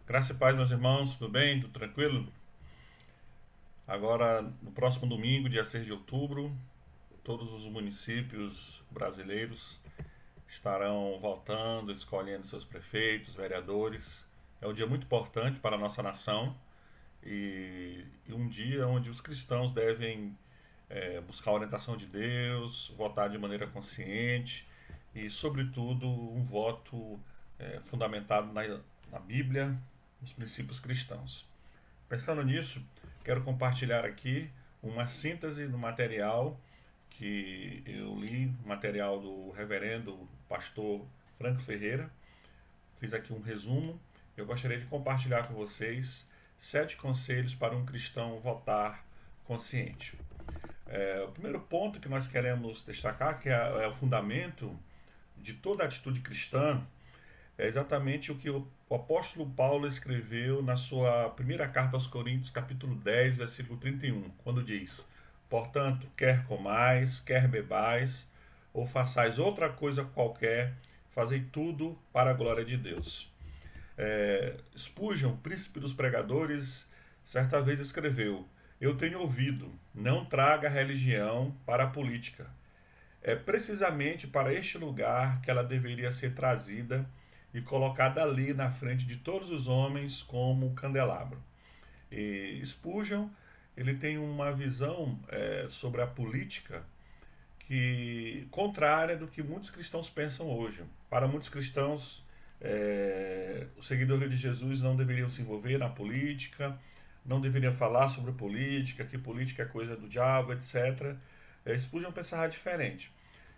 Graça e paz, meus irmãos, tudo bem? Tudo tranquilo? Agora, no próximo domingo, dia 6 de outubro, todos os municípios brasileiros estarão votando, escolhendo seus prefeitos, vereadores. É um dia muito importante para a nossa nação e um dia onde os cristãos devem buscar a orientação de Deus, votar de maneira consciente e, sobretudo, um voto fundamentado na Bíblia, nos princípios cristãos. Pensando nisso, quero compartilhar aqui uma síntese do material que eu li, material do reverendo pastor Franco Ferreira. Fiz aqui um resumo. Eu gostaria de compartilhar com vocês 7 conselhos para um cristão votar consciente. O primeiro ponto que nós queremos destacar, que é o fundamento de toda atitude cristã, é exatamente o que o apóstolo Paulo escreveu na sua primeira carta aos Coríntios, capítulo 10, versículo 31, quando diz: Portanto, quer comais, quer bebais, ou façais outra coisa qualquer, fazei tudo para a glória de Deus. Spurgeon, príncipe dos pregadores, certa vez escreveu: Eu tenho ouvido, não traga a religião para a política. É precisamente para este lugar que ela deveria ser trazida e colocada ali na frente de todos os homens como um candelabro. E Spurgeon, ele tem uma visão sobre a política que contrária do que muitos cristãos pensam hoje. Para muitos cristãos, os seguidores de Jesus não deveriam se envolver na política, não deveriam falar sobre política, que política é coisa do diabo, etc. Spurgeon pensava diferente.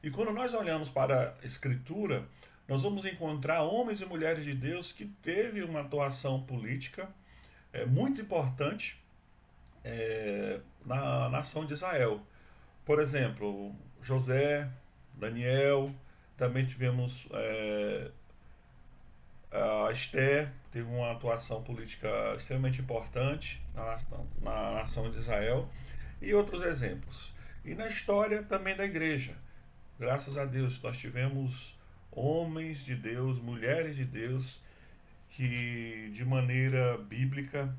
E quando nós olhamos para a Escritura, nós vamos encontrar homens e mulheres de Deus que teve uma atuação política muito importante na nação de Israel. Por exemplo, José, Daniel, também tivemos a Esther, teve uma atuação política extremamente importante na nação de Israel, e outros exemplos. E na história também da igreja. Graças a Deus, nós tivemos homens de Deus, mulheres de Deus, que de maneira bíblica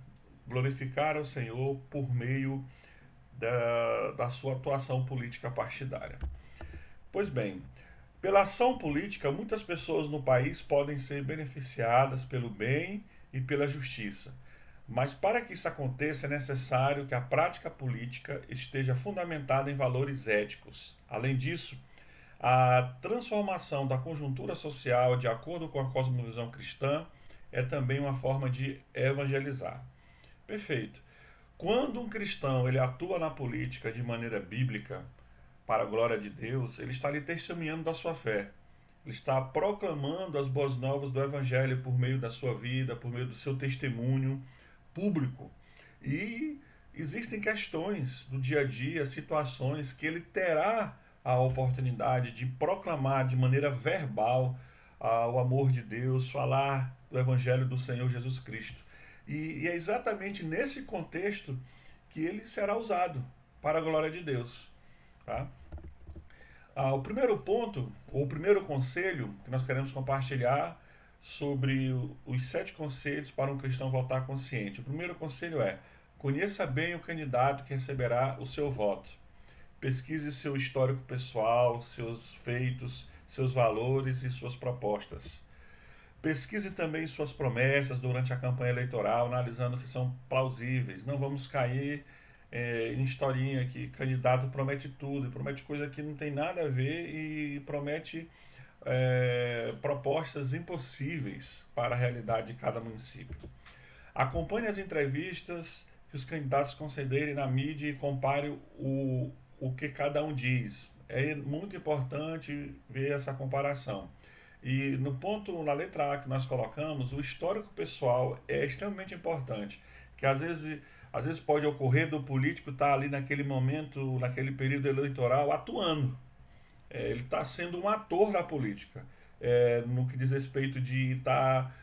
glorificaram o Senhor por meio da sua atuação política partidária. Pois bem, pela ação política, muitas pessoas no país podem ser beneficiadas pelo bem e pela justiça. Mas para que isso aconteça, é necessário que a prática política esteja fundamentada em valores éticos. Além disso, a transformação da conjuntura social de acordo com a cosmovisão cristã é também uma forma de evangelizar. Perfeito. Quando um cristão ele atua na política de maneira bíblica, para a glória de Deus, ele está ali testemunhando da sua fé. Ele está proclamando as boas novas do Evangelho por meio da sua vida, por meio do seu testemunho público. E existem questões do dia a dia, situações que ele terá a oportunidade de proclamar de maneira verbal o amor de Deus, falar do Evangelho do Senhor Jesus Cristo. E é exatamente nesse contexto que ele será usado para a glória de Deus. Tá? O primeiro ponto, ou o primeiro conselho que nós queremos compartilhar sobre os 7 conselhos para um cristão votar consciente. O primeiro conselho é: conheça bem o candidato que receberá o seu voto. Pesquise seu histórico pessoal, seus feitos, seus valores e suas propostas. Pesquise também suas promessas durante a campanha eleitoral, analisando se são plausíveis. Não vamos cair em historinha que candidato promete tudo, e promete coisa que não tem nada a ver e promete propostas impossíveis para a realidade de cada município. Acompanhe as entrevistas que os candidatos concederem na mídia e compare o que cada um diz. É muito importante ver essa comparação. E no ponto, na letra A que nós colocamos, o histórico pessoal é extremamente importante, que às vezes pode ocorrer do político estar ali naquele momento, naquele período eleitoral, atuando. Ele está sendo um ator da política, no que diz respeito de estar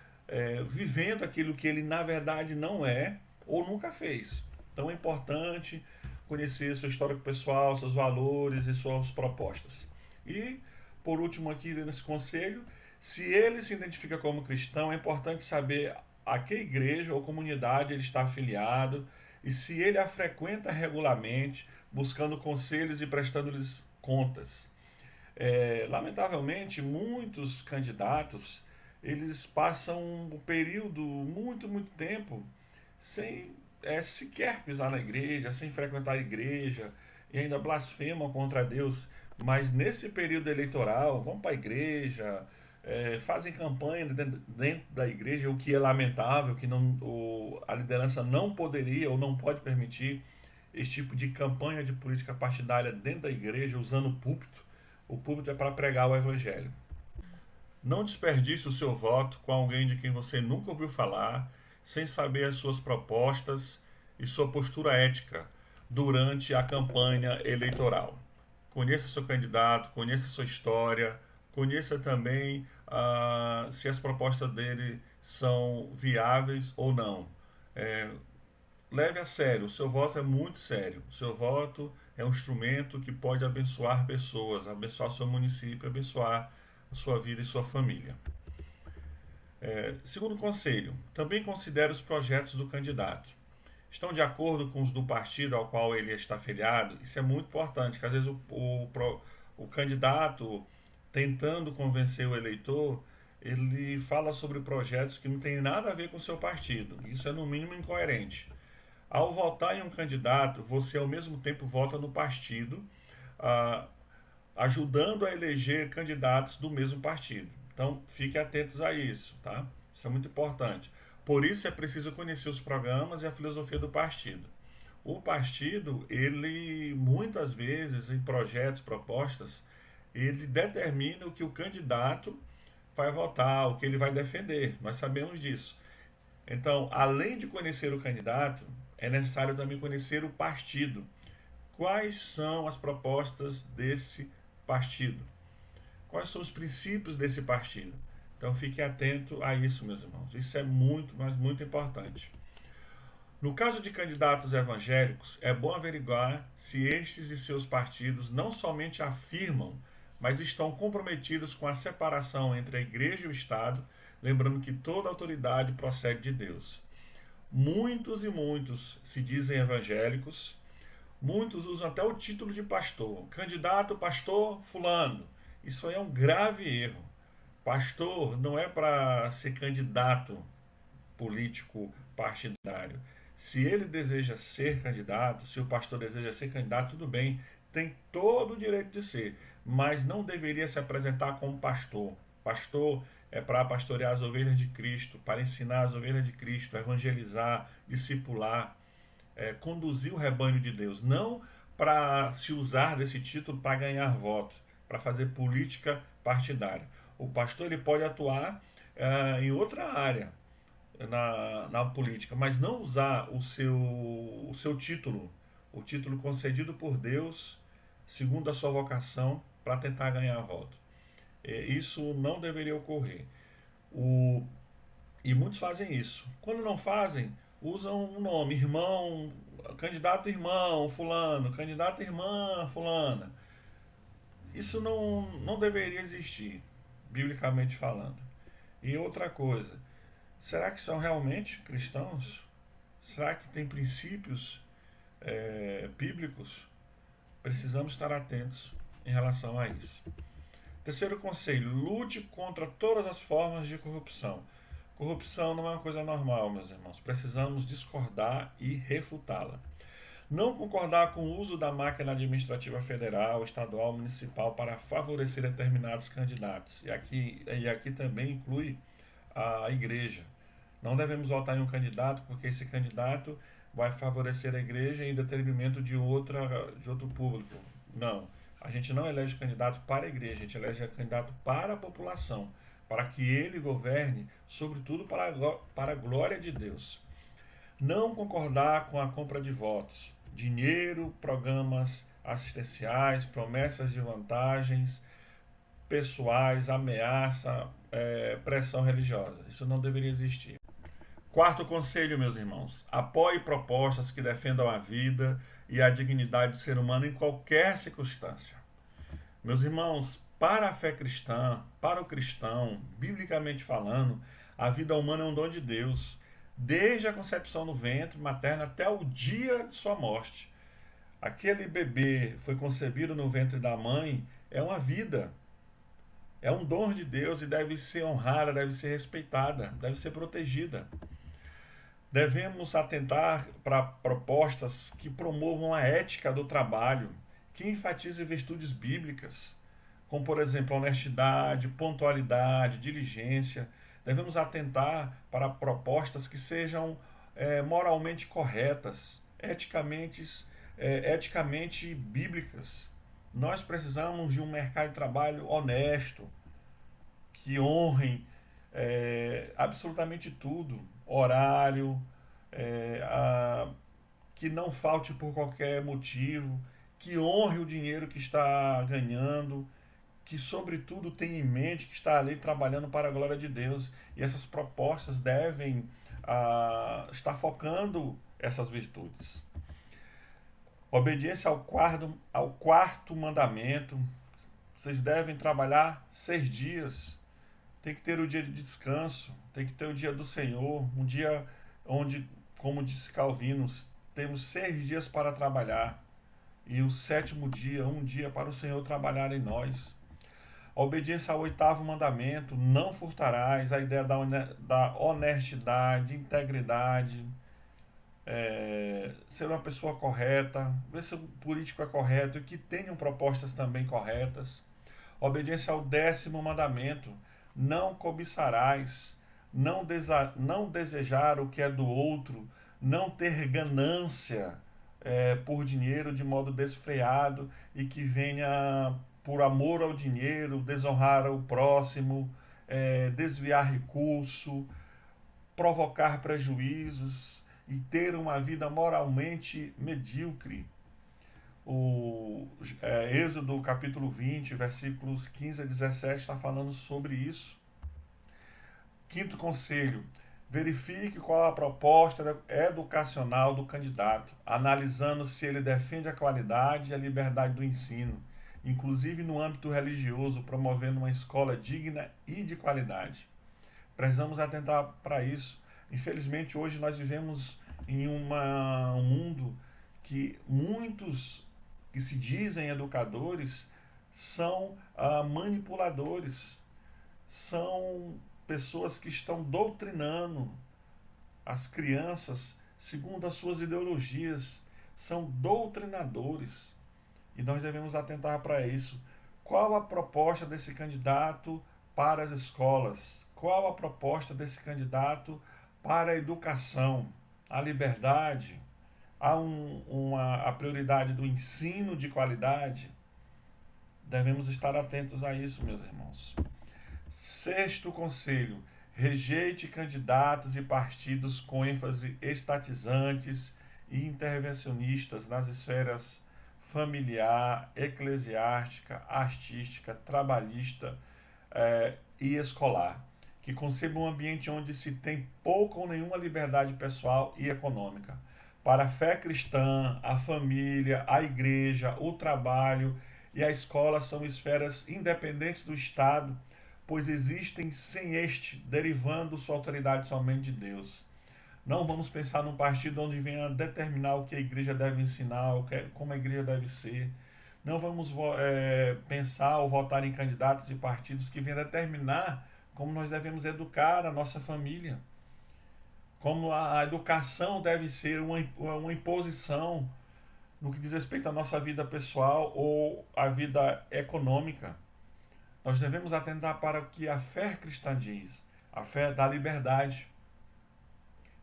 vivendo aquilo que ele na verdade não é ou nunca fez. Então é importante conhecer seu histórico pessoal, seus valores e suas propostas. E, por último aqui nesse conselho, se ele se identifica como cristão, é importante saber a que igreja ou comunidade ele está afiliado e se ele a frequenta regularmente, buscando conselhos e prestando-lhes contas. Lamentavelmente, muitos candidatos eles passam um período muito tempo sem sequer pisar na igreja, sem frequentar a igreja e ainda blasfemam contra Deus. Mas nesse período eleitoral, vão para a igreja, fazem campanha dentro da igreja, o que é lamentável, que a liderança não poderia ou não pode permitir esse tipo de campanha de política partidária dentro da igreja, usando o púlpito. O púlpito é para pregar o evangelho. Não desperdice o seu voto com alguém de quem você nunca ouviu falar, sem saber as suas propostas e sua postura ética durante a campanha eleitoral. Conheça seu candidato, conheça sua história, conheça também se as propostas dele são viáveis ou não. É, Leve a sério, o seu voto é muito sério. O seu voto é um instrumento que pode abençoar pessoas, abençoar seu município, abençoar a sua vida e sua família. Segundo conselho, também considere os projetos do candidato. Estão de acordo com os do partido ao qual ele está afiliado? Isso é muito importante, porque às vezes o candidato, tentando convencer o eleitor, ele fala sobre projetos que não têm nada a ver com o seu partido. Isso é no mínimo incoerente. Ao votar em um candidato, você ao mesmo tempo vota no partido, ah, ajudando a eleger candidatos do mesmo partido. Então, fiquem atentos a isso, tá? Isso é muito importante. Por isso é preciso conhecer os programas e a filosofia do partido. O partido, ele muitas vezes em projetos, propostas, ele determina o que o candidato vai votar, o que ele vai defender. Nós sabemos disso. Então, além de conhecer o candidato, é necessário também conhecer o partido. Quais são as propostas desse partido? Quais são os princípios desse partido? Então fique atento a isso, meus irmãos. Isso é muito, mas muito importante. No caso de candidatos evangélicos, é bom averiguar se estes e seus partidos não somente afirmam, mas estão comprometidos com a separação entre a igreja e o Estado, lembrando que toda autoridade procede de Deus. Muitos e muitos se dizem evangélicos, muitos usam até o título de pastor. Candidato pastor fulano. Isso aí é um grave erro. Pastor não é para ser candidato político partidário. Se ele deseja ser candidato, se o pastor deseja ser candidato, tudo bem, tem todo o direito de ser, mas não deveria se apresentar como pastor. Pastor é para pastorear as ovelhas de Cristo, para ensinar as ovelhas de Cristo, evangelizar, discipular, conduzir o rebanho de Deus, não para se usar desse título para ganhar votos, para fazer política partidária. O pastor ele pode atuar em outra área na política, mas não usar o seu título, o título concedido por Deus, segundo a sua vocação, para tentar ganhar voto. Isso não deveria ocorrer. O, e muitos fazem isso. Quando não fazem, usam um nome, irmão, candidato irmão fulano, candidato irmã fulana. Isso não deveria existir, biblicamente falando. E outra coisa, será que são realmente cristãos? Será que tem princípios bíblicos? Precisamos estar atentos em relação a isso. Terceiro conselho, lute contra todas as formas de corrupção. Corrupção não é uma coisa normal, meus irmãos. Precisamos discordar e refutá-la. Não concordar com o uso da máquina administrativa federal, estadual, municipal para favorecer determinados candidatos. E aqui também inclui a igreja. Não devemos votar em um candidato porque esse candidato vai favorecer a igreja em detrimento de outro público. Não. A gente não elege candidato para a igreja, a gente elege candidato para a população, para que ele governe, sobretudo para a glória de Deus. Não concordar com a compra de votos, dinheiro, programas assistenciais, promessas de vantagens pessoais, ameaça, pressão religiosa. Isso não deveria existir. Quarto conselho, meus irmãos: apoie propostas que defendam a vida e a dignidade do ser humano em qualquer circunstância. Meus irmãos, para a fé cristã, para o cristão, biblicamente falando, A vida humana é um dom de Deus, desde a concepção no ventre materno até o dia de sua morte. Aquele bebê foi concebido no ventre da mãe, é uma vida, é um dom de Deus e deve ser honrada, deve ser respeitada, deve ser protegida. Devemos atentar para propostas que promovam a ética do trabalho, que enfatizem virtudes bíblicas, como, por exemplo, honestidade, pontualidade, diligência. Devemos atentar para propostas que sejam moralmente corretas, eticamente bíblicas. Nós precisamos de um mercado de trabalho honesto, que honrem absolutamente tudo, horário, que não falte por qualquer motivo, que honre o dinheiro que está ganhando, que sobretudo tenha em mente que está ali trabalhando para a glória de Deus. E essas propostas devem estar focando essas virtudes. Obediência ao quarto mandamento. Vocês devem trabalhar 6 dias. Tem que ter o dia de descanso, tem que ter o dia do Senhor, um dia onde, como disse Calvino, temos 6 dias para trabalhar e o sétimo dia, um dia para o Senhor trabalhar em nós. A obediência ao oitavo mandamento, não furtarás, a ideia da honestidade, integridade, ser uma pessoa correta, ver se o político é correto e que tenham propostas também corretas. Obediência ao 10º mandamento, não cobiçarás, não desejar o que é do outro, não ter ganância por dinheiro de modo desfreado e que venha por amor ao dinheiro, desonrar o próximo, desviar recurso, provocar prejuízos e ter uma vida moralmente medíocre. Êxodo capítulo 20, versículos 15 a 17 está falando sobre isso. Quinto conselho, verifique qual a proposta educacional do candidato, analisando se ele defende a qualidade e a liberdade do ensino, inclusive no âmbito religioso, promovendo uma escola digna e de qualidade. Precisamos atentar para isso. Infelizmente, hoje nós vivemos em um mundo que muitos que se dizem educadores são manipuladores, são pessoas que estão doutrinando as crianças segundo as suas ideologias, são doutrinadores e nós devemos atentar para isso. Qual a proposta desse candidato para as escolas? Qual a proposta desse candidato para a educação, a liberdade? Há a prioridade do ensino de qualidade? Devemos estar atentos a isso, meus irmãos. Sexto conselho, rejeite candidatos e partidos com ênfase estatizantes e intervencionistas nas esferas familiar, eclesiástica, artística, trabalhista e escolar, que concebam um ambiente onde se tem pouca ou nenhuma liberdade pessoal e econômica. Para a fé cristã, a família, a igreja, o trabalho e a escola são esferas independentes do Estado, pois existem sem este, derivando sua autoridade somente de Deus. Não vamos pensar num partido onde venha determinar o que a igreja deve ensinar, como a igreja deve ser. Não vamos pensar ou votar em candidatos e partidos que venham determinar como nós devemos educar a nossa família. Como a educação deve ser uma imposição no que diz respeito à nossa vida pessoal ou à vida econômica. Nós devemos atentar para o que a fé cristã diz, a fé da liberdade.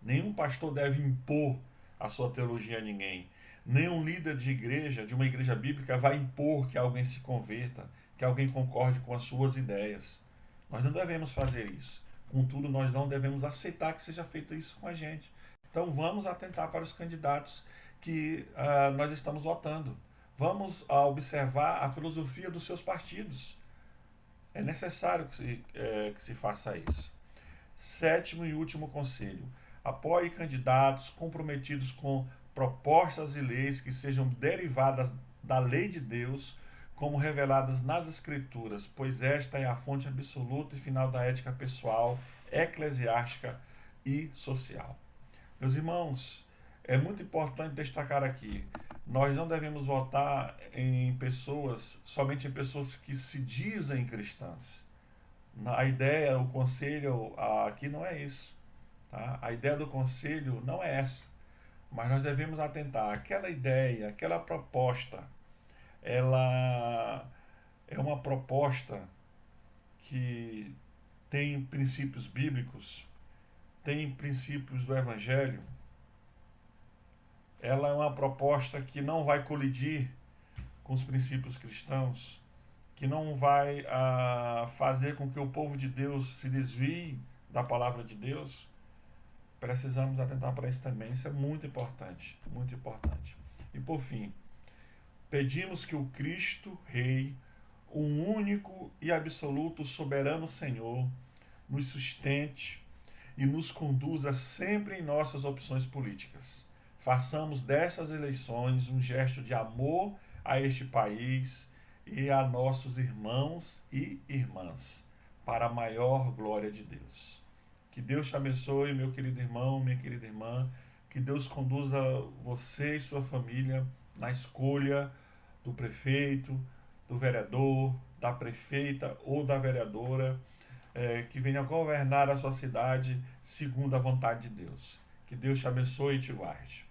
Nenhum pastor deve impor a sua teologia a ninguém. Nenhum líder de igreja, de uma igreja bíblica, vai impor que alguém se converta, que alguém concorde com as suas ideias. Nós não devemos fazer isso. Contudo, nós não devemos aceitar que seja feito isso com a gente. Então vamos atentar para os candidatos que nós estamos votando. Vamos observar a filosofia dos seus partidos. É necessário que se faça isso. Sétimo e último conselho. Apoie candidatos comprometidos com propostas e leis que sejam derivadas da lei de Deus, como reveladas nas Escrituras, pois esta é a fonte absoluta e final da ética pessoal, eclesiástica e social. Meus irmãos, é muito importante destacar aqui, nós não devemos votar em pessoas, somente em pessoas que se dizem cristãs. A ideia, o conselho aqui não é isso. Tá? A ideia do conselho não é essa. Mas nós devemos atentar. Aquela ideia, aquela proposta, ela é uma proposta que tem princípios bíblicos, tem princípios do Evangelho. Ela é uma proposta que não vai colidir com os princípios cristãos, que não vai fazer com que o povo de Deus se desvie da palavra de Deus. Precisamos atentar para isso também. Isso é muito importante, muito importante. E por fim, pedimos que o Cristo Rei, o único e absoluto soberano Senhor, nos sustente e nos conduza sempre em nossas opções políticas. Façamos dessas eleições um gesto de amor a este país e a nossos irmãos e irmãs, para a maior glória de Deus. Que Deus te abençoe, meu querido irmão, minha querida irmã. Que Deus conduza você e sua família na escolha do prefeito, do vereador, da prefeita ou da vereadora, que venha governar a sua cidade segundo a vontade de Deus. Que Deus te abençoe e te guarde.